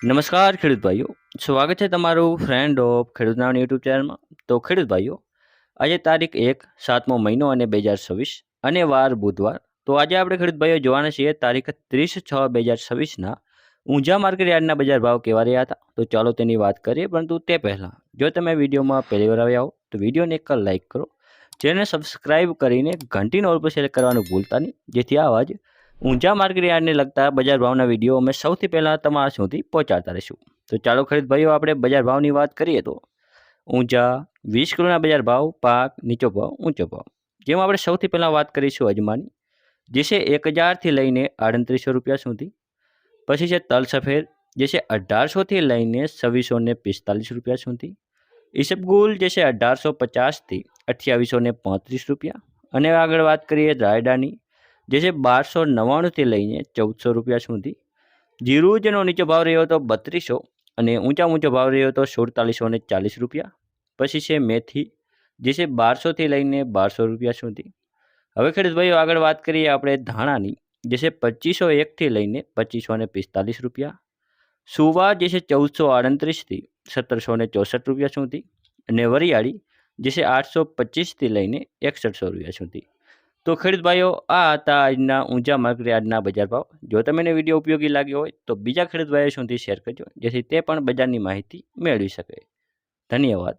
નમસ્કાર ખેડૂત ભાઈઓ, સ્વાગત છે તમારું ફ્રેન્ડ ઓફ ખેડૂત નાવની યુટ્યુબ ચેનલમાં. તો ખેડૂત ભાઈઓ, આજે તારીખ 1 7મો મહિનો અને 2026 અને વાર બુધવાર. તો આજે આપણે ખેડૂત ભાઈઓ જોવાના છીએ તારીખ 30/6/2026ના ઊંઝા માર્કેટ યાર્ડના બજાર ભાવ કેવા રહ્યા હતા. તો ચાલો તેની વાત કરીએ, પરંતુ તે પહેલાં જો તમે વિડીયોમાં પહેલી વાર આવ્યા હો તો વિડીયોને એક લાઇક કરો, ચેનલને સબસ્ક્રાઇબ કરીને ઘંટીનો ઓલ પર સિલેક્ટ કરવાનું ભૂલતા નહીં, જેથી આવા જ ઊંઝા માર્કેટ યાર્ડને લગતા બજાર ભાવના વિડીયો અમે સૌથી પહેલાં તમારા સુધી પહોંચાડતા રહીશું. તો ચાલો ખેડૂત ભાઈઓ, આપણે બજાર ભાવની વાત કરીએ તો ઊંઝા 20 કિલોના બજાર ભાવ, પાક, નીચો ભાવ, ઊંચો ભાવ. જેમાં આપણે સૌથી પહેલાં વાત કરીશું અજમાની, જે છે 1000થી લઈને 3800 રૂપિયા સુધી. પછી છે તલ સફેદ, જે છે 1800થી લઈને 2645 રૂપિયા સુધી. ઈસબગુલ, જે છે 1850થી 2835 રૂપિયા. અને આગળ વાત કરીએ રાયડાની, જે છે 1299થી લઈને 1400 રૂપિયા સુધી. જીરું, જેનો નીચો ભાવ રહ્યો હતો 3200 અને ઊંચો ભાવ રહ્યો હતો 4740 રૂપિયા. પછી છે મેથી, જે છે 1200થી લઈને 1200 રૂપિયા સુધી. હવે ખેડૂત ભાઈઓ, આગળ વાત કરીએ આપણે ધાણાની, જે છે 2501થી લઈને 2545 રૂપિયા. સુવા, જે છે 1438થી 1764 રૂપિયા સુધી. અને વરિયાળી, જે છે 825થી લઈને 6100 રૂપિયા સુધી. તો ખેડૂત ભાઈઓ, આ હતા આજના ઊંઝા માર્કેટ યાર્ડના બજાર ભાવ. જો તમને વિડીયો ઉપયોગી લાગ્યો હોય તો બીજા ખેડૂત ભાઈઓ સુધી શેર કરજો, જેથી તે પણ બજારની માહિતી મેળવી શકે. ધન્યવાદ.